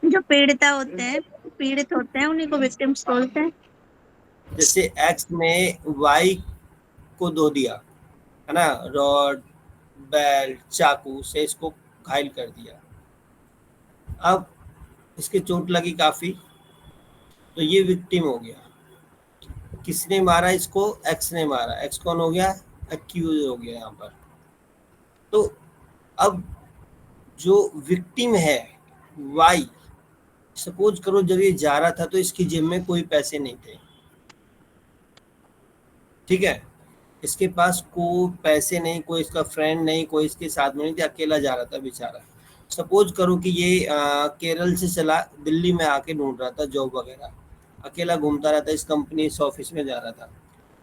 जो पीड़ित होते हैं उन्हीं को विक्टिम्स बोलते हैं। जैसे एक्स ने वाई को धो दिया, है ना, रॉड, बेल्ट, चाकू से इसको घायल कर दिया। अब इसके चोट लगी काफी, तो ये विक्टिम हो गया। किसने मारा इसको? एक्स ने मारा। एक्स कौन हो गया? एक्यूज हो गया यहाँ पर। तो अब जो विक्टिम है वाई, सपोज करो जब ये जा रहा था तो इसकी जेब में कोई पैसे नहीं थे, ठीक है, इसके पास कोई पैसे नहीं, कोई इसका फ्रेंड नहीं, कोई इसके साथ में नहीं थे, अकेला जा रहा था बेचारा। सपोज करो कि ये केरल से चला दिल्ली में आके ढूंढ रहा था जॉब वगैरह, अकेला घूमता रहता, इस कंपनी इस ऑफिस में जा रहा था।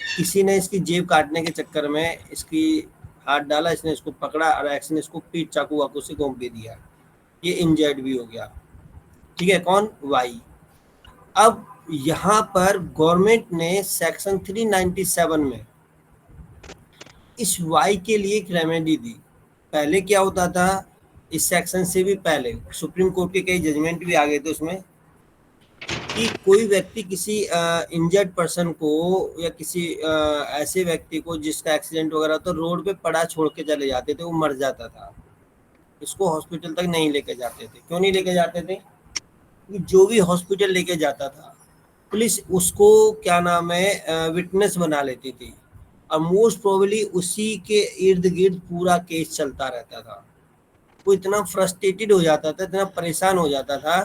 किसी ने इसकी जेब काटने के चक्कर में इसकी हाथ डाला, इसने इसको पकड़ा और एक्स ने इसको पीठ चाकू वाकू से घोंप भी दिया, ये इंजर्ड भी हो गया। ठीक है, कौन? वाई। अब यहाँ पर गवर्नमेंट ने सेक्शन 397 में इस वाई के लिए एक रेमेडी दी। पहले क्या होता था, इस सेक्शन से भी पहले सुप्रीम कोर्ट के कई जजमेंट भी आ गए थे उसमें, कि कोई व्यक्ति किसी इंजर्ड पर्सन को या किसी ऐसे व्यक्ति को जिसका एक्सीडेंट वगैरह तो रोड पे पड़ा छोड़ के चले जाते थे, वो मर जाता था, इसको हॉस्पिटल तक नहीं लेके जाते थे। क्यों नहीं लेके जाते थे? जो भी हॉस्पिटल लेके जाता था, पुलिस उसको क्या नाम है विटनेस बना लेती थी, और मोस्ट प्रोबेबली उसी के इर्द गिर्द पूरा केस चलता रहता था। वो इतना फ्रस्ट्रेटेड हो जाता था, इतना परेशान हो जाता था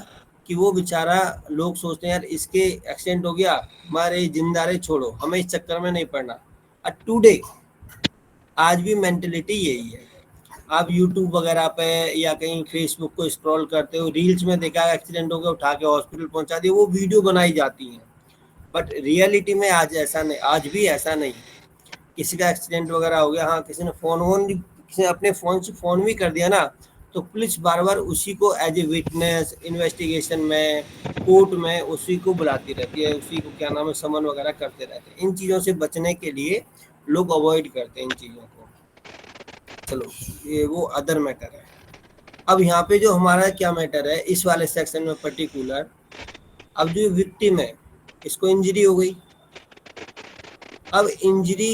कि वो बेचारा, लोग सोचते हैं यार इसके एक्सीडेंट हो गया, हमारे जिंदा रहे, छोड़ो, हमें इस चक्कर में नहीं पड़ना। और टुडे आज भी मेंटेलिटी यही है। आप यूट्यूब वगैरह पे या कहीं फेसबुक को स्क्रॉल करते हो, रील्स में देखा एक्सीडेंट हो गया, उठा के हॉस्पिटल पहुंचा दिया, वो वीडियो बनाई जाती हैं, बट रियलिटी में आज ऐसा नहीं, आज भी ऐसा नहीं। किसी का एक्सीडेंट वगैरह हो गया, हाँ किसी ने किसी ने अपने फ़ोन से फ़ोन भी कर दिया ना, तो पुलिस बार बार उसी को एज ए विटनेस इन्वेस्टिगेशन में, कोर्ट में उसी को बुलाती रहती है, उसी को क्या नाम है समन वगैरह करते रहते हैं। इन चीज़ों से बचने के लिए लोग अवॉइड करते हैं इन चीज़ों को। चलो, ये वो अदर मैटर है। अब यहाँ पे जो हमारा क्या मैटर है इस वाले सेक्शन में पर्टिकुलर, अब जो विक्टिम है इसको इंजरी हो गई, अब इंजरी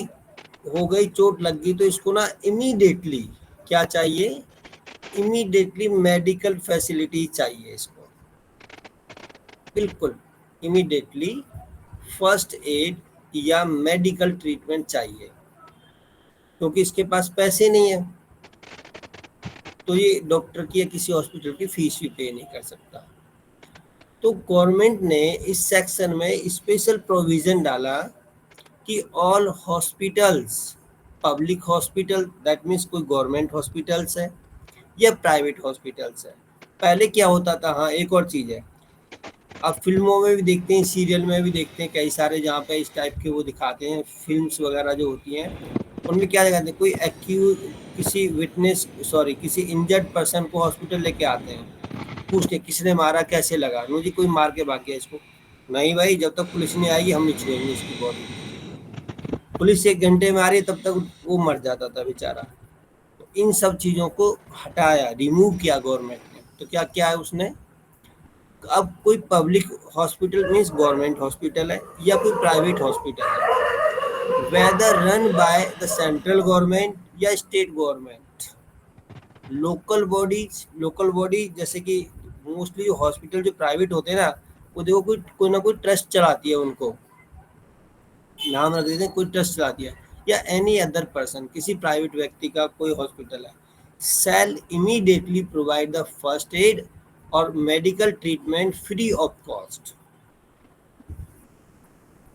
हो गई, चोट लग गई, तो इसको ना इमीडिएटली क्या चाहिए? इमीडिएटली मेडिकल फैसिलिटी चाहिए इसको, बिल्कुल इमीडिएटली फर्स्ट एड या मेडिकल ट्रीटमेंट चाहिए, क्योंकि इसके पास पैसे नहीं है तो ये डॉक्टर की या किसी हॉस्पिटल की फीस भी पे नहीं कर सकता। तो गवर्नमेंट ने इस सेक्शन में स्पेशल प्रोविजन डाला कि all hospitals, public hospital that means कोई गवर्नमेंट हॉस्पिटल्स है या प्राइवेट हॉस्पिटल्स है। पहले क्या होता था, हाँ एक और चीज़ है, अब फिल्मों में भी देखते हैं, सीरियल में भी देखते हैं, कई सारे जहाँ पे इस टाइप के वो दिखाते हैं फिल्म्स वगैरह जो होती हैं, उनमें क्या दिखाते हैं, कोई एक्यूज, किसी विटनेस, सॉरी किसी इंजर्ड पर्सन को हॉस्पिटल लेके आते हैं, पूछते किसने मारा, कैसे लगा, मुझे कोई मार के भाग गया इसको। नहीं भाई, जब तक पुलिस नहीं आएगी हम नहीं छुएंगे इसकी बॉडी। पुलिस 1 घंटे में आ रही है तब तक वो मर जाता था बेचारा। तो इन सब चीज़ों को हटाया, रिमूव किया गवर्नमेंट ने। तो क्या क्या है उसने, अब कोई public hospital means government hospital है या कोई प्राइवेट हॉस्पिटल है, whether run by the central government या स्टेट गवर्नमेंट, लोकल बॉडी जैसे कि मोस्टली हॉस्पिटल जो प्राइवेट होते हैं ना, वो देखो कोई ना कोई ट्रस्ट चलाती है, उनको नाम रख देते हैं, कोई ट्रस्ट चलाती है, या एनी अदर पर्सन, किसी प्राइवेट व्यक्ति का कोई हॉस्पिटल है, shall immediately provide the first aid और medical treatment free of cost.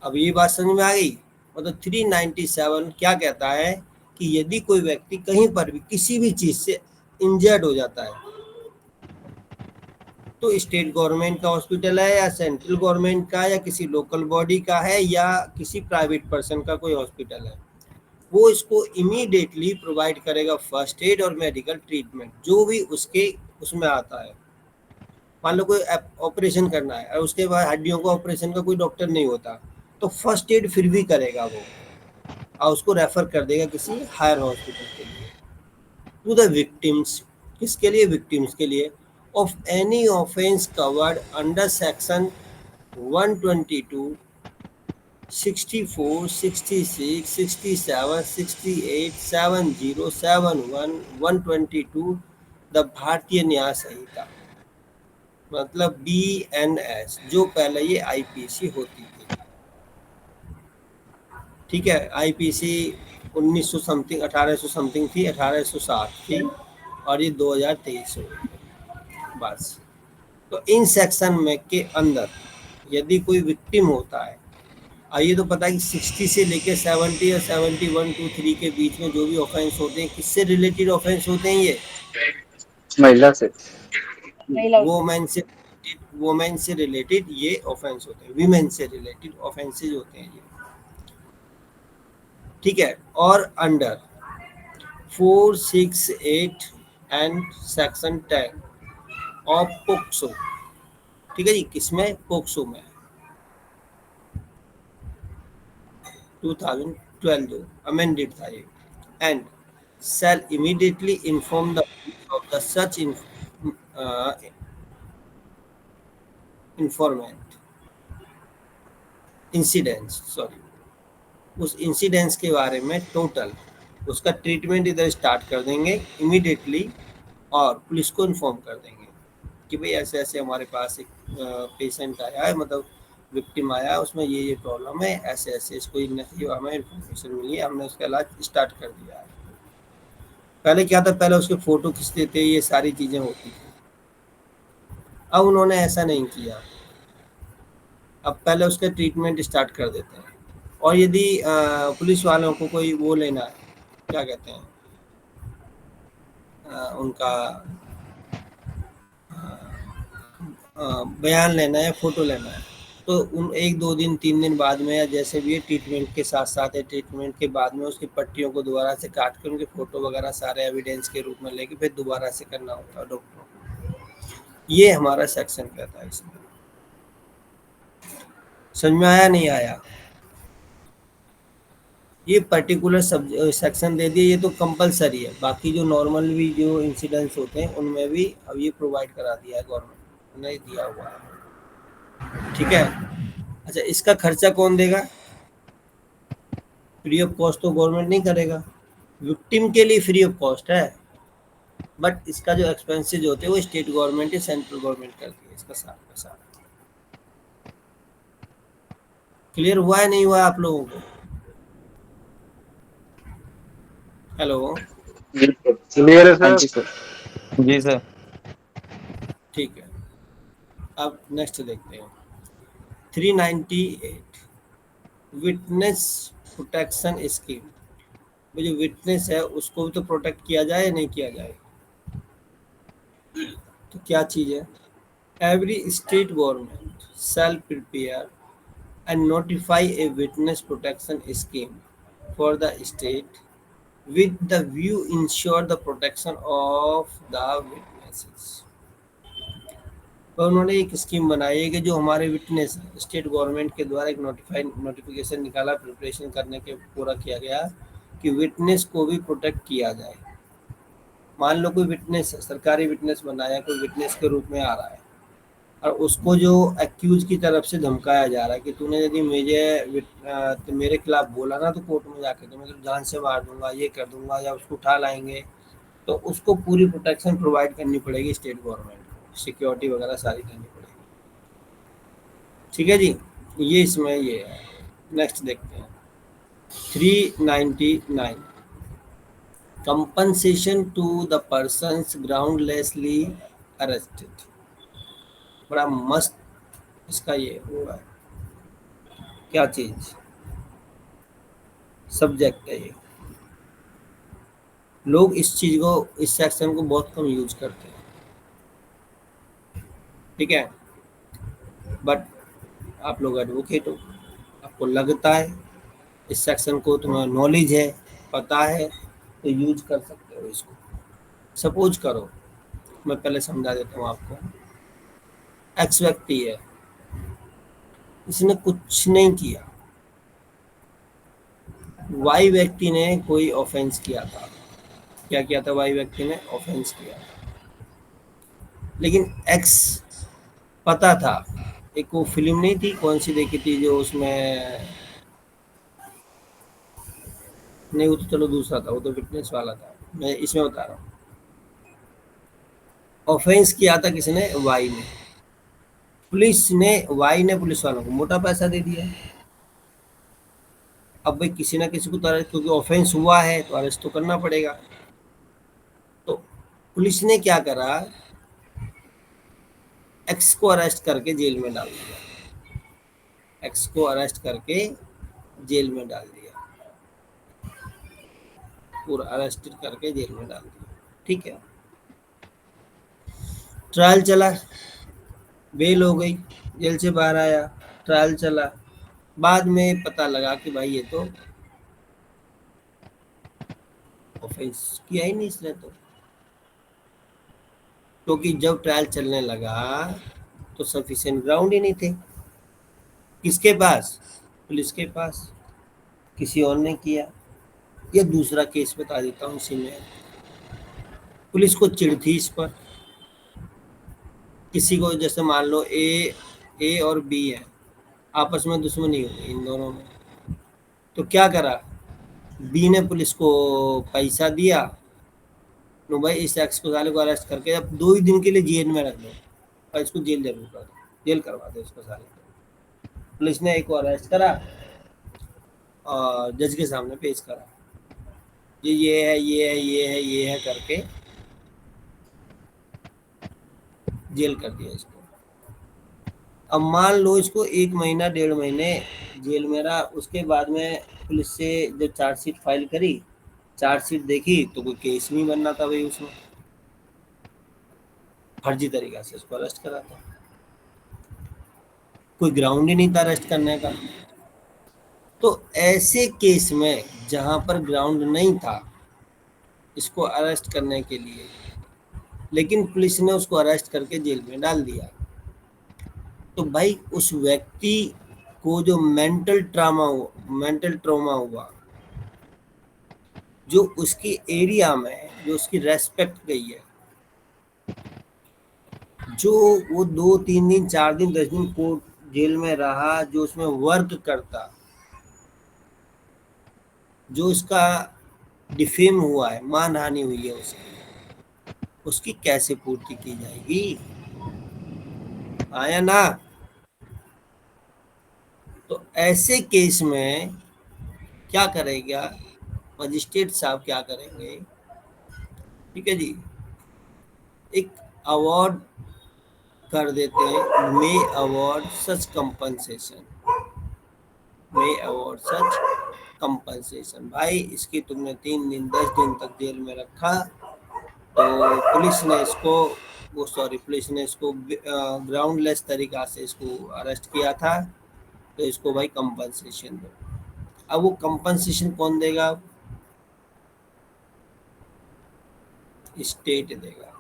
अब ये बात समझ में आ गई? मतलब 397 क्या कहता है कि यदि कोई व्यक्ति कहीं पर भी किसी भी चीज से इंजर्ड हो जाता है, तो स्टेट गवर्नमेंट का हॉस्पिटल है या सेंट्रल गवर्नमेंट का या किसी लोकल बॉडी का है या किसी प्राइवेट पर्सन का कोई हॉस्पिटल है, वो इसको इमीडिएटली प्रोवाइड करेगा फर्स्ट एड और मेडिकल ट्रीटमेंट जो भी उसके उसमें आता है। मान लो कोई ऑपरेशन करना है और उसके बाद हड्डियों का ऑपरेशन का कोई डॉक्टर नहीं होता, तो फर्स्ट एड फिर भी करेगा वो, और उसको रेफर कर देगा किसी हायर हॉस्पिटल के लिए। टू द विक्टिम्स, किसके लिए? विक्टिम्स के लिए। of any offense covered under section 122, 64, 66, 67, 68, 70, 71, 122 the भारतीय न्याय संहिता, मतलब BNS, जो पहले ये IPC होती थी। ठीक है, IPC 1900 समथिंग 1800 समथिंग थी, 1860 थी और ये 2023 हो गई बस। तो इन सेक्शन में के अंदर यदि कोई विक्टिम होता है, ये तो पता है कि 60 से लेके 70 या 71 2 3 के बीच में जो भी ऑफेंस होते हैं, किससे रिलेटेड ऑफेंस होते हैं ये? महिला से, वोमेन से रिलेटेड ये ऑफेंस होते हैं, वीमेन से रिलेटेड ऑफेंसेज होते हैं ये। ठीक है, और under 4, 6, 8 and section 10 of POCSO, ठीक है जी, किसमें? पोक्सो में 2012 जो अमेंडेड था ये, and shall immediately inform the police of the such informant incidents, sorry, उस इंसिडेंट्स के बारे में टोटल उसका ट्रीटमेंट इधर स्टार्ट कर देंगे इमीडिएटली, और पुलिस को इन्फॉर्म कर देंगे कि भाई ऐसे ऐसे हमारे पास एक पेशेंट आया है, मतलब विक्टिम आया है, उसमें ये प्रॉब्लम है, ऐसे ऐसे इसको हमें इन्फॉर्मेशन मिली है, हमने उसका इलाज स्टार्ट कर दिया है। पहले क्या था, पहले उसके फोटो खींचते थे, ये सारी चीजें होती थी। अब उन्होंने ऐसा नहीं किया, अब पहले उसका ट्रीटमेंट स्टार्ट कर देते हैं। और यदि पुलिस वालों को कोई वो लेना है, क्या कहते हैं, उनका बयान लेना है, फोटो लेना है, तो उन 1-2 दिन 3 दिन बाद में, या जैसे भी ट्रीटमेंट के साथ साथ है, ट्रीटमेंट के बाद में उसकी पट्टियों को दोबारा से काट कर उनके फोटो वगैरह सारे एविडेंस के रूप में लेके फिर दोबारा से करना होता है डॉक्टरों को। ये हमारा सेक्शन कहता है। इसमें समझ में आया नहीं आया? ये पर्टिकुलर सेक्शन दे दिए, ये तो कंपलसरी है, बाकी जो नॉर्मल भी जो इंसिडेंट्स होते हैं उनमें भी अब ये प्रोवाइड करा दिया है गवर्नमेंट, नहीं दिया हुआ है। ठीक है, अच्छा, इसका खर्चा कौन देगा? फ्री ऑफ कॉस्ट तो गवर्नमेंट नहीं करेगा, विक्टिम के लिए फ्री ऑफ कॉस्ट है, बट इसका जो एक्सपेंसेज होते हैं वो स्टेट गवर्नमेंट या सेंट्रल गवर्नमेंट करती है, इसका सारा का सारा। क्लियर हुआ है नहीं हुआ आप लोगों को? हेलो, क्लियर है सर? जी सर। ठीक है, अब नेक्स्ट देखते हैं 398 विटनेस प्रोटेक्शन स्कीम। वो जो विटनेस है उसको भी तो प्रोटेक्ट किया जाए या नहीं किया जाए? तो क्या चीज़ है? Every state government shell prepare and notify a witness protection scheme for the state with the view ensure the protection of the witnesses। तो उन्होंने एक स्कीम बनाई है कि जो हमारे विटनेस स्टेट गवर्नमेंट के द्वारा एक नोटिफिकेशन निकाला, प्रिपरेशन करने के पूरा किया गया कि विटनेस को भी प्रोटेक्ट किया जाए। मान लो कोई विटनेस है, सरकारी विटनेस बनाया, कोई विटनेस के रूप में आ रहा है और उसको जो एक्यूज की तरफ से धमकाया जा रहा है कि तूने यदि मेरे खिलाफ बोला ना तो कोर्ट में जाकर तो मैं तो जान से मार दूंगा, ये कर दूंगा, या उसको उठा लाएंगे, तो उसको पूरी प्रोटेक्शन प्रोवाइड करनी पड़ेगी स्टेट गवर्नमेंट को, सिक्योरिटी वगैरह सारी करनी पड़ेगी। ठीक है जी, ये इसमें ये है। नेक्स्ट देखते हैं 399 compensation to the persons groundlessly arrested. बड़ा मस्त इसका ये हुआ है, क्या चीज सब्जेक्ट है ये। लोग इस चीज को, इस सेक्शन को बहुत कम यूज करते हैं। ठीक है, बट आप लोग एडवोकेट हो, आपको लगता है इस सेक्शन को, तुम्हें नॉलेज है, पता है, तो यूज कर सकते हो इसको। सपोज करो, मैं पहले समझा देता हूँ आपको। एक्स व्यक्ति है, इसने कुछ नहीं किया, वाई व्यक्ति ने कोई ऑफेंस किया था। क्या किया था? वाई व्यक्ति ने ऑफेंस किया। लेकिन एक्स पता था। एक वो फिल्म नहीं थी, कौन सी देखी थी जो उसमें, नहीं वो तो चलो दूसरा था, वो तो फिटनेस वाला था, मैं इसमें बता रहा हूँ। ऑफेंस किया था किसने, वाई ने। वाई ने पुलिस वालों को मोटा पैसा दे दिया। अब भाई किसी ना किसी को तो अरेस्ट, क्योंकि ऑफेंस हुआ है तो अरेस्ट तो करना पड़ेगा। तो पुलिस ने क्या करा, एक्स को अरेस्ट करके जेल में डाल दिया। एक्स को अरेस्ट करके जेल में डाल दिया, पूरा अरेस्टेड करके जेल में डाल दिया। ठीक है, ट्रायल चला, बेल हो गई, जेल से बाहर आया, ट्रायल चला। बाद में पता लगा कि भाई ये तो ऑफेंस किया ही नहीं इसने तो। क्योंकि जब ट्रायल चलने लगा तो सफिशिएंट ग्राउंड ही नहीं थे। किसके पास, पुलिस के पास, किसी और ने किया। ये दूसरा केस बता देता हूँ इसी में। पुलिस को चिढ़ थी इस पर, किसी को जैसे मान लो ए और बी है, आपस में दुश्मनी हो गई इन दोनों में। तो क्या करा, बी ने पुलिस को पैसा दिया, नो भाई इस शख्स को, साले को अरेस्ट करके अब 2 ही दिन के लिए जेल में रख दो, और इसको जेल जरूर कर दो, जेल करवा दो इसको साले को। पुलिस ने एक को अरेस्ट करा और जज के सामने पेश करा, ये है, ये है, ये है, ये है करके जेल कर दिया इसको। अब मान लो इसको 1 महीना 1.5 महीने जेल में रहा। उसके बाद में पुलिस से जब चार्जशीट फाइल करी, चार्जशीट देखी तो कोई केस नहीं बनना था भाई उसमें, फर्जी तरीका से उसको अरेस्ट करा था, कोई ग्राउंड ही नहीं था अरेस्ट करने का। तो ऐसे केस में जहां पर ग्राउंड नहीं था इसको अरेस्ट करने के लिए, लेकिन पुलिस ने उसको अरेस्ट करके जेल में डाल दिया, तो भाई उस व्यक्ति को जो मेंटल ट्रॉमा हुआ, जो उसकी एरिया में जो उसकी रेस्पेक्ट गई है, जो वो 2 3 दिन 4 दिन 10 दिन कोर्ट जेल में रहा, जो उसमें वर्क करता, जो उसका डिफेम हुआ है, मानहानि हुई है उसकी कैसे पूर्ति की जाएगी, आया ना। तो ऐसे केस में क्या करेगा मजिस्ट्रेट साहब, क्या करेंगे, ठीक है जी, एक अवार्ड कर देते हैं, मे अवार्ड सच कंपनसेशन, मे अवार्ड सच कंपनसेशन। भाई इसकी तुमने 3 दिन 10 दिन तक जेल में रखा, तो पुलिस ने इसको, वो सॉरी पुलिस ने इसको ग्राउंडलेस तरीका से इसको अरेस्ट किया था, तो इसको भाई कंपनसेशन दो। अब वो कंपनसेशन कौन देगा, स्टेट देगा।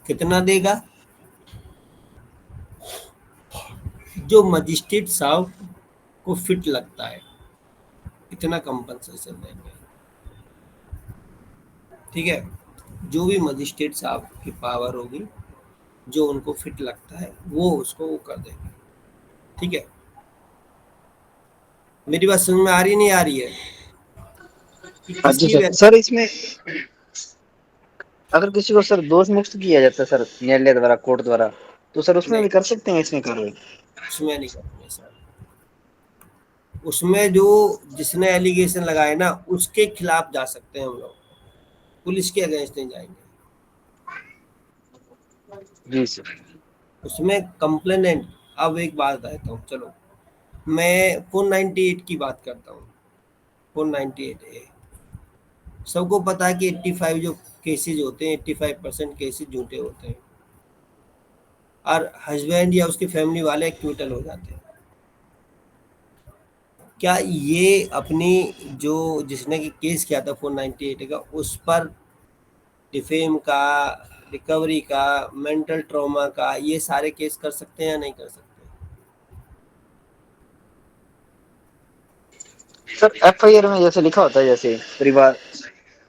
कितना देगा, जो मजिस्ट्रेट साहब को फिट लगता है इतना कंपनसेशन देंगे। ठीक है, जो भी मजिस्ट्रेट साहब की पावर होगी, जो उनको फिट लगता है वो उसको वो कर देंगे। ठीक है, मेरी बात समझ में आ रही नहीं आ रही है कि हाँ जी किसी सर। व्यक्ति, सर इसमें अगर किसी को सर दोष मुक्त किया जाता है सर न्यायालय द्वारा, कोर्ट द्वारा, तो सर उसमें नहीं भी कर सकते हैं इसमें कार्रवाई? उसमें नहीं करेंगे सर। उसमें जो जिसने एलिगेशन लगाए ना उसके खिलाफ जा सकते हैं हम लोग, पुलिस के अगेंस्ट नहीं जाएंगे। जी सर। उसमें कंप्लेनेंट, अब एक बात कहता हूँ, चलो मैं 498 की बात करता हूँ। 498 ए, सबको पता है कि 85 जो केसेज होते हैं, 85% केसेज झूठे होते हैं, और हस्बैंड या उसकी फैमिली वाले एक्विटल हो जाते हैं। क्या ये अपनी जो जिसने कि केस किया था 498 का, उस पर डिफेम का, रिकवरी का, मेंटल ट्रॉमा का, ये सारे केस कर सकते हैं या नहीं कर सकते? सर एफआईआर में जैसे लिखा होता है, जैसे परिवार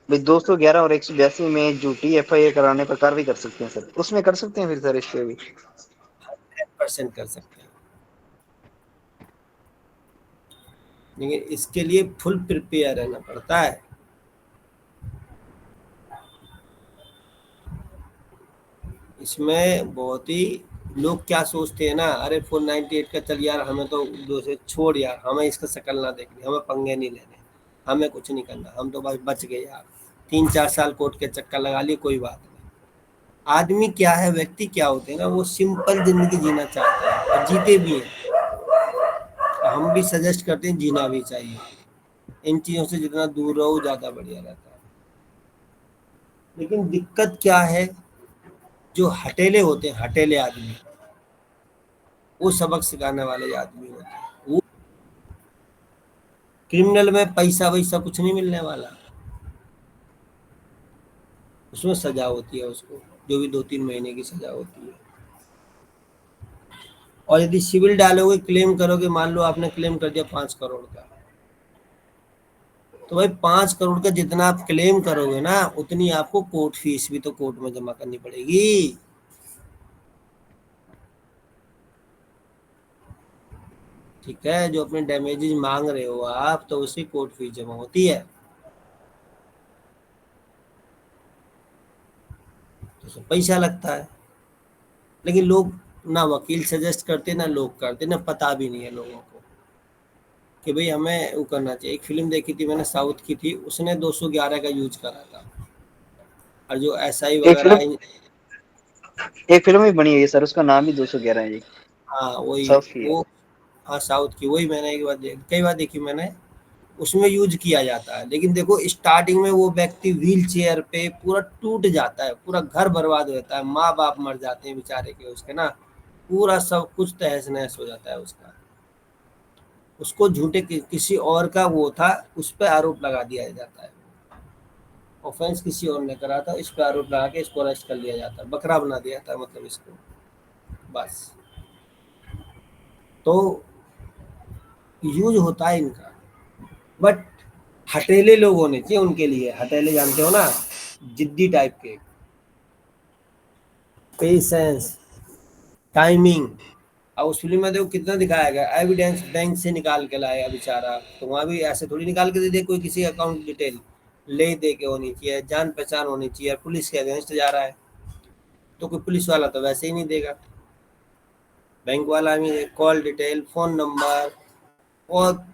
भाई 211 और 182 में झूठी एफआईआर कराने पर कार्रवाई कर सकते हैं सर, उसमें कर सकते हैं फिर सर इस पे भी? 100% कर सकते हैं, लेकिन इसके लिए फुल प्रिपेयर रहना पड़ता है। इसमें बहुत ही लोग क्या सोचते हैं ना, अरे 498 का चल यार, हमें तो दूसरे छोड़ यार, हमें इसका शक्ल ना देखनी, हमें पंगे नहीं लेने, हमें कुछ नहीं करना, हम तो बस बच गए यार, 3-4 साल कोर्ट के चक्कर लगा लिए, कोई बात नहीं। आदमी क्या है, व्यक्ति क्या होते हैं ना, वो सिंपल जिंदगी जीना चाहते हैं और जीते भी हैं। हम भी सजेस्ट करते हैं जीना भी चाहिए, इन चीज़ों से जितना दूर रहो ज़्यादा बढ़िया रहता है। लेकिन दिक्कत क्या है, जो हटेले होते हैं, हटेले आदमी, वो सबक सिखाने वाले आदमी होते हैं। वो क्रिमिनल में पैसा वैसा कुछ नहीं मिलने वाला, उसमें सजा होती है उसको, जो भी 2-3 महीने की सजा होती है। और यदि सिविल डालोगे, क्लेम करोगे, मान लो आपने क्लेम कर दिया 5 करोड़ का, तो भाई 5 करोड़ का जितना आप क्लेम करोगे ना, उतनी आपको कोर्ट फीस भी तो कोर्ट में जमा करनी पड़ेगी। ठीक है, जो अपने डैमेजेस मांग रहे हो आप, तो उसकी कोर्ट फीस जमा होती है, तो उसमें पैसा लगता है। लेकिन लोग ना वकील सजेस्ट करते, ना लोग करते, ना पता भी नहीं है लोगों को कि भाई हमें वो करना चाहिए। एक फिल्म देखी थी मैंने, साउथ की थी, उसने 211 का यूज करा था, और जो एसआई एक फिल्म वगैरह, एक फिल्म भी बनी हुई है सर, उसका नाम ही 211 है जी, हाँ वही साउथ की है। वो, हाँ साउथ की, वही मैंने एक बार कई बार देखी मैंने, उसमें यूज किया जाता है। लेकिन देखो स्टार्टिंग में वो व्यक्ति व्हील चेयर पे पूरा टूट जाता है, पूरा घर बर्बाद हो जाता है, माँ बाप मर जाते हैं बेचारे के उसके ना, पूरा सब कुछ तहस नहस हो जाता है उसका। उसको झूठे किसी और का वो था, उस पर आरोप लगा दिया जाता है, ऑफेंस किसी और ने करा था, इस पर आरोप लगा के इसको अरेस्ट कर लिया जाता है, बकरा बना दिया जाता है मतलब इसको, बस। तो यूज होता है इनका, बट हटेले लोग होने चाहिए उनके लिए। हटेले जानते हो ना, जिद्दी टाइप के, पेशेंस, टाइमिंग। और उस फिल्म में देखो कितना दिखाया गया, एविडेंस बैंक से निकाल के लाएगा बेचारा, तो वहां भी ऐसे थोड़ी निकाल के दे दे कोई, किसी अकाउंट डिटेल ले दे के होनी चाहिए, जान पहचान होनी चाहिए। पुलिस के अगेंस्ट जा रहा है, तो कोई पुलिस वाला तो वैसे ही नहीं देगा, बैंक वाला भी कॉल डिटेल, फोन नंबर। और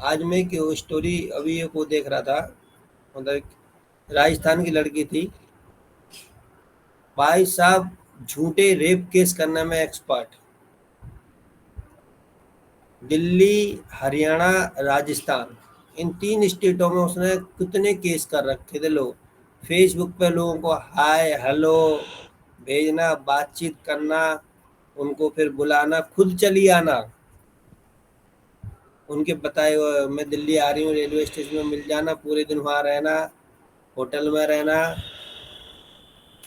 आज मैं की स्टोरी अभी एक वो देख रहा था, मतलब एक राजस्थान की लड़की थी, भाई साहब झूठे रेप केस करने में एक्सपर्ट, दिल्ली, हरियाणा, राजस्थान, इन 3 स्टेटों में उसने कितने केस कर रखे थे। लोग फेसबुक पे लोगों को हाय हेलो भेजना, बातचीत करना, उनको फिर बुलाना, खुद चली आना, उनके बताए मैं दिल्ली आ रही हूँ, रेलवे स्टेशन में मिल जाना, पूरे दिन वहाँ रहना, होटल में रहना।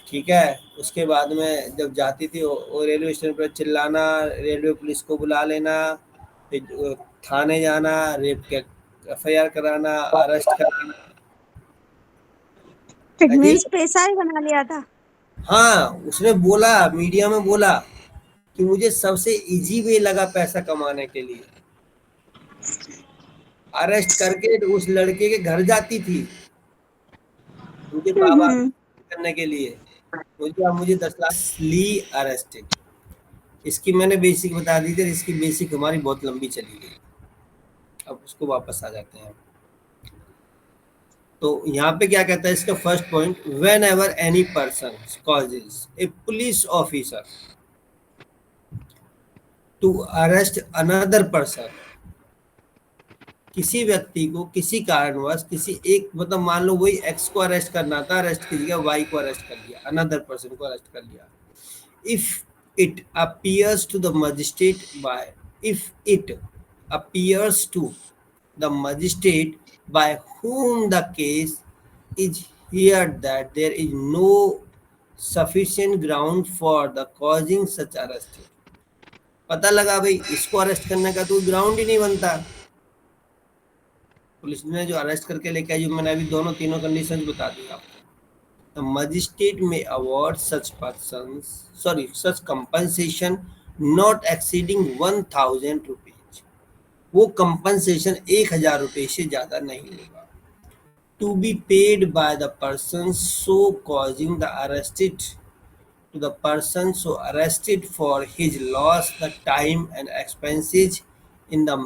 ठीक है, उसके बाद में जब जाती थी वो रेलवे स्टेशन पर चिल्लाना, रेलवे पुलिस को बुला लेना, फिर थाने जाना, रेप के एफआईआर कराना, अरेस्ट कर लेना। इट जी, मीन्स पैसा ही बना लिया था। हाँ उसने बोला, मीडिया में बोला कि मुझे सबसे इजी वे लगा पैसा कमाने के लिए। अरेस्ट करके उस लड़के के घर जाती थी, उनके बाबा हम्म। करने के लिए, मुझे 10 लाख ली अरेस्टेड। इसकी मैंने बेसिक बता दी थी, इसकी बेसिक हमारी बहुत लंबी चली गई, अब उसको वापस आ जाते हैं। तो यहाँ पे क्या कहता है इसका first point, whenever any person causes a police officer to arrest another person, किसी व्यक्ति को किसी कारणवश, किसी एक मतलब मान लो वही एक्स को अरेस्ट करना था, अरेस्ट कीजिएगा, वाई को अरेस्ट कर लिया, अनदर पर्सन को अरेस्ट कर लिया, if it appears to the magistrate by if it appears to the magistrate by whom the case is heard that there is no sufficient ground for the causing such arrest, पता लगा भाई इसको arrest करने का तो ground ही नहीं बनता, police ने जो अरेस्ट करके लेके आई, जो मैंने अभी दोनों तीनों कंडीशन बता दी आपको। The magistrate may award such compensation not exceeding 1000 rupees. वो कंपनसेशन 1000 रुपये से ज्यादा नहीं होगा। To be paid by the person so causing the arrested to the person so arrested for his loss the time and expenses in the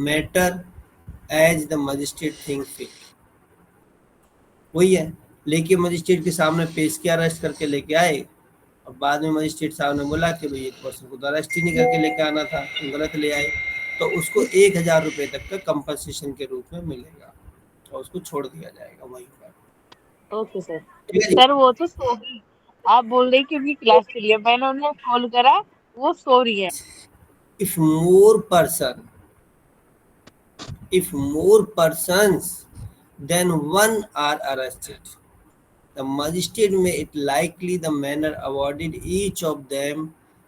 matter as the magistrate think fit। वही है, लेके magistrate के सामने पेश किया, arrest करके लेके आए, और बाद में मजिस्ट्रेट साहब ने बोला कि भाई एक पर्सन को तो अरेस्ट ही नहीं करके लेके आना था, तुम गलत ले आए, तो उसको 1000 रुपये तक का कंपनसेशन के रूप में मिलेगा और उसको छोड़ दिया जाएगा वहीं पर। Okay sir. ठीक है जी। सर वो तो सो गई, आप बोल रहे कि उनकी क्लास चली है, मैंने उन्हें कॉल करा, वो सो रही है। If more persons than one are arrested, the magistrate may it likely the manner awarded each of them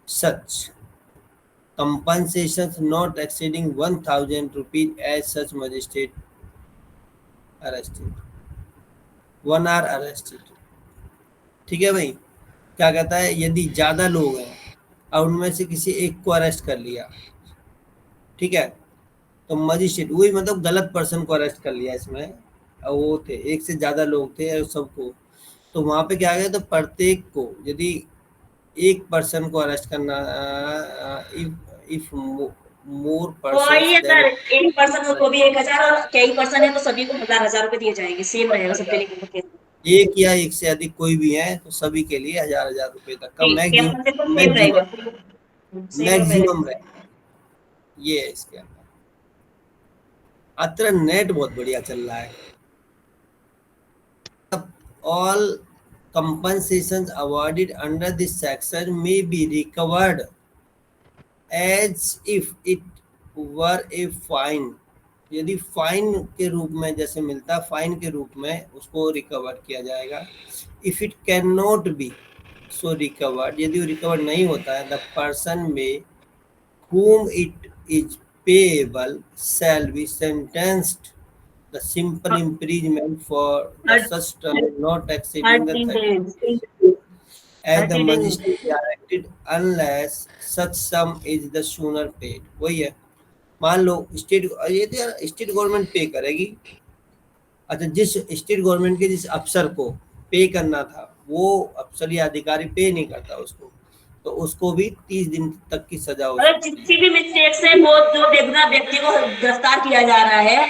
such compensations not exceeding 1000 rupees as such magistrate arrested one are arrested। ठीक है भाई, क्या कहता है, यदि ज्यादा लोग हैं और उनमें से किसी एक को अरेस्ट कर लिया, ठीक है, तो मजिस्ट्रेट वही मतलब गलत पर्सन को अरेस्ट कर लिया इसमें, और वो थे एक से ज्यादा लोग थे सबको, तो वहां पे क्या गया, तो प्रत्येक को यदि एक पर्सन को अरेस्ट करना, इफ मोर सर एक पर्सन को भी 1000 और कई पर्सन है तो सभी को 1000 रुपए दिए जाएंगे, सेम रहेगा सबके लिए। एक या एक से अधिक कोई भी है तो सभी के लिए 1000 रुपए तक का मैक्सिमम रहेगा। ये है इसके अंदर। अत्र नेट बहुत बढ़िया चल रहा है। All compensations awarded under this section may be recovered as if it were a fine। यदि फाइन के रूप में जैसे मिलता, फाइन के रूप में उसको रिकवर किया जाएगा। If it can not be so recovered, यदि वो रिकवर नहीं होता है, द पर्सन में whom it is payable shall be sentenced the simple imprisonment for the such term not exceeding the 30 as the magistrate directed unless such sum is the sooner paid। वही है, मान लो state government पे करेगी, अच्छा जिस state government के जिस अफसर को पे करना था वो अफसर या अधिकारी पे नहीं करता उसको, तो उसको भी 30 दिन तक की सजा हो सकती है। किसी भी मिस्टेक से वो जो बेगुनाह व्यक्ति को गिरफ्तार किया जा रहा है,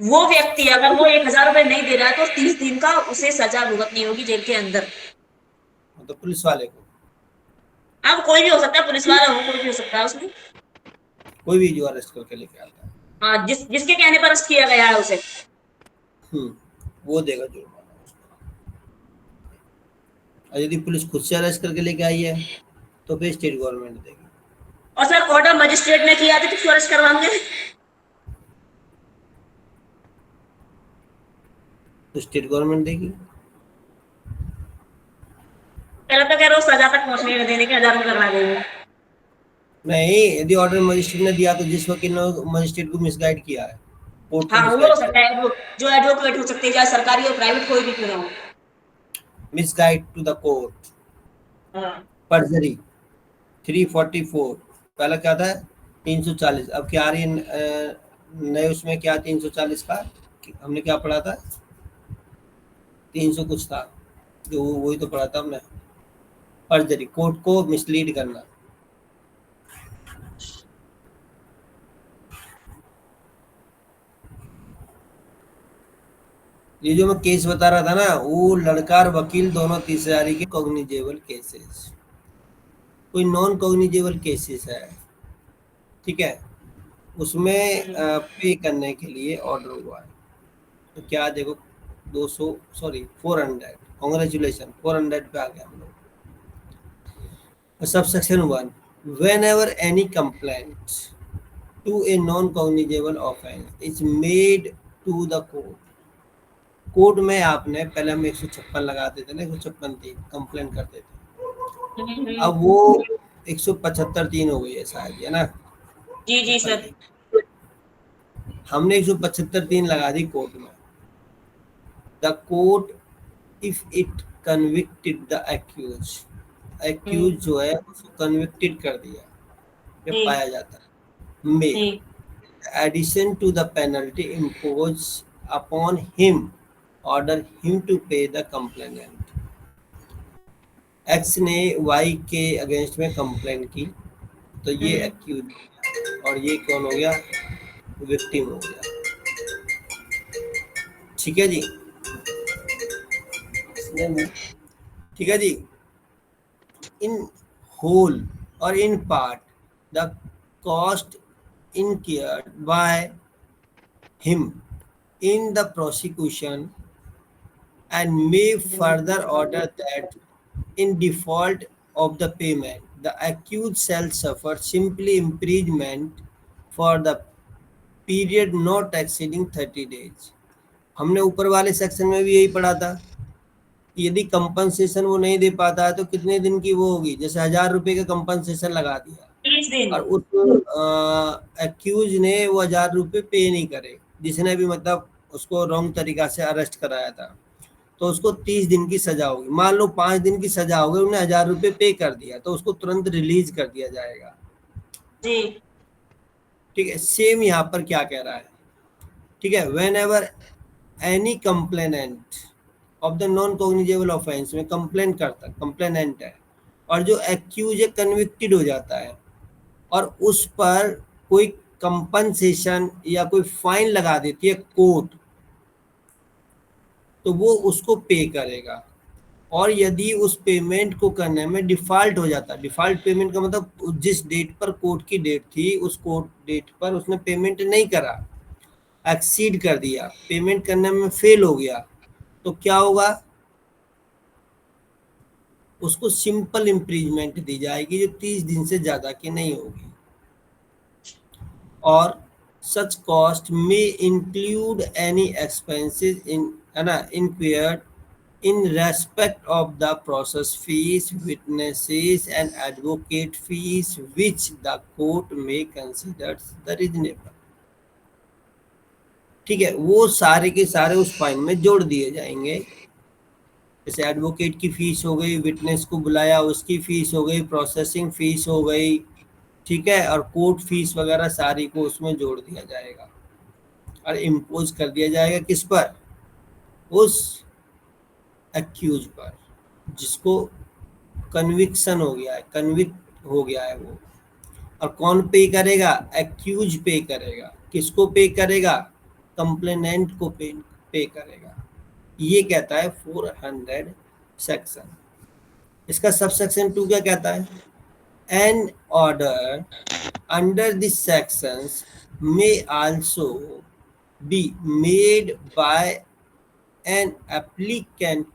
वो व्यक्ति अगर वो 1000 रुपए नहीं दे रहा है तो 30 दिन का उसे सजा भुगतनी होगी जेल के अंदर। तो पुलिस वाले को, अब कोई भी हो सकता है, पुलिस वाला हो, कोई भी हो सकता है, उसमें कोई भी जो अरेस्ट करके लेके आता है, हाँ, जिसके कहने पर अरेस्ट किया गया है उसे वो देगा जुर्माना उसको। और यदि पुलिस खुद से अरेस्ट करके लेके आई है तो फिर स्टेट गवर्नमेंट देगी। और सर ऑर्डर मजिस्ट्रेट ने किया था तो क्यों अरेस्ट करवाएंगे? तो स्टेट गवर्नमेंट देगी। पहले तो कह रहे हो सजा तक पहुंचने नहीं देने के 1000 रुपए करवा देंगे। नहीं, यदि ऑर्डर मजिस्ट्रेट ने दिया तो जिस वकील ने मजिस्ट्रेट को मिसगाइड किया है, हाँ वो हो सकता है, वो जो एडवोकेट हो सकते हैं, चाहे सरकारी और प्राइवेट कोई भी क्यों ना हो, मिसगाइड टू द कोर्ट, परजरी 344, पहला क्या था 340, अब क्या आ रही है नए उसमें क्या 340 का हमने क्या पढ़ा था, 300 कुछ था जो वही तो पढ़ा था हमने, परजरी, कोर्ट को मिसलीड करना। ये जो मैं केस बता रहा था ना, वो लड़का और वकील दोनों 30,000 के कॉग्निजेबल केसेस, कोई नॉन कॉग्निजेबल केसेस है, ठीक है, उसमें पे करने के लिए ऑर्डर हुआ है। तो क्या देखो 400 कांग्रेचुलेशन 400 पे आ गया हम लोग। Subsection 1, whenever any complaint to a non-cognizable offense is made to the court, court में आपने पहले हम 156 लगाते थे ना, 156 थी कंप्लेन करते थे, अब वो 175 3 हो गई है शायद, है ना? जी सर। हमने 175(3) लगा दी कोर्ट में। The court if it convicted the accuse जो है उसको कन्विक्टेड कर दिया, जब जी। पाया जाता है, मे जी addition to the penalty imposed upon him order him to pay the complainant। X ने Y के अगेंस्ट में कंप्लेन की, तो ये एक्यूज और ये कौन हो गया, विक्टिम हो गया। ठीक है जी, ठीक है जी। इन होल और in part the cost incurred by him in the prosecution and may further order that in default of the payment the accused shall suffer simply imprisonment for the period not exceeding 30 days। हमने ऊपर वाले section में भी यही पढ़ा था, यदि compensation वो नहीं दे पाता है तो कितने दिन की वो होगी, जैसे 1000 रुपए का कंपनसेशन लगा दिया 30 दिन। और उस एक्यूज ने वो 1000 रुपये पे नहीं करे, जिसने भी मतलब उसको रॉन्ग तरीका से अरेस्ट कराया था, तो उसको 30 दिन की सजा होगी। मान लो 5 दिन की सजा हो गई, उन्हें 1000 रुपये पे कर दिया, तो उसको तुरंत रिलीज कर दिया जाएगा। जी ठीक है, सेम यहाँ पर क्या कह रहा है, ठीक है। When ever any complainant of the non cognizable offence में कंप्लेन करता, कंप्लेनेंट है, और जो एक्यूज है कन्विक्टेड हो जाता है और उस पर कोई कंपनसेशन या कोई फाइन लगा देती है कोर्ट, तो वो उसको पे करेगा। और यदि उस पेमेंट को करने में डिफॉल्ट हो जाता, डिफॉल्ट पेमेंट का मतलब जिस डेट पर कोर्ट की डेट थी उस कोर्ट डेट पर उसने पेमेंट नहीं करा, एक्सीड कर दिया, पेमेंट करने में फेल हो गया, तो क्या होगा, उसको सिंपल इम्प्रीजमेंट दी जाएगी जो 30 दिन से ज्यादा की नहीं होगी। और such cost may include any expenses incurred in respect of the process fees, witnesses and advocate fees which the court may consider the reasonable। ठीक है, वो सारे के सारे उस फाइन में जोड़ दिए जाएंगे, जैसे एडवोकेट की फीस हो गई, विटनेस को बुलाया उसकी फीस हो गई, प्रोसेसिंग फीस हो गई, ठीक है, और कोर्ट फीस वगैरह सारी को उसमें जोड़ दिया जाएगा और इम्पोज कर दिया जाएगा किस पर, उस एक्यूज पर जिसको कन्विक्शन हो गया है, कन्विक्ट हो गया है वो। और कौन पे करेगा, एक्यूज पे करेगा। किसको पे करेगा, कंप्लेनेंट को पे करेगा। ये कहता है 400 सेक्शन। इसका सब सेक्शन 2 क्या कहता है, an order under these sections may also be made by an appellant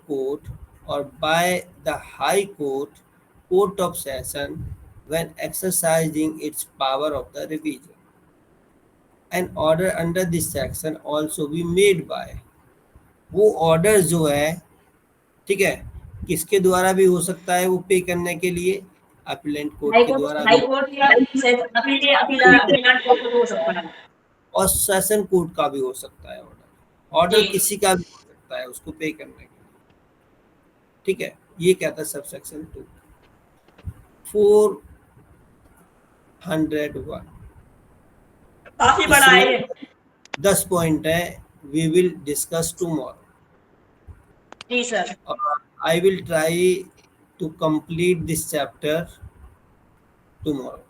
court or by the High Court of Session when exercising its power of the revision। An order under this section also be made by, वो order जो है, ठीक है, किसके द्वारा भी हो सकता है वो पे करने के लिए, अपीलेंट कोर्ट के द्वारा हाई कोर्ट या अपीलेंट कोर्ट हो सकता है, और सेशन कोर्ट का भी हो सकता है ऑर्डर किसी का भी हो सकता है उसको पे करने के लिए। ठीक है, ये कहता है सब सेक्शन 2। 401 काफी बड़ा है, 10 पॉइंट है, वी विल डिस्कस टुमारो। जी sir. I will try to complete this chapter tomorrow।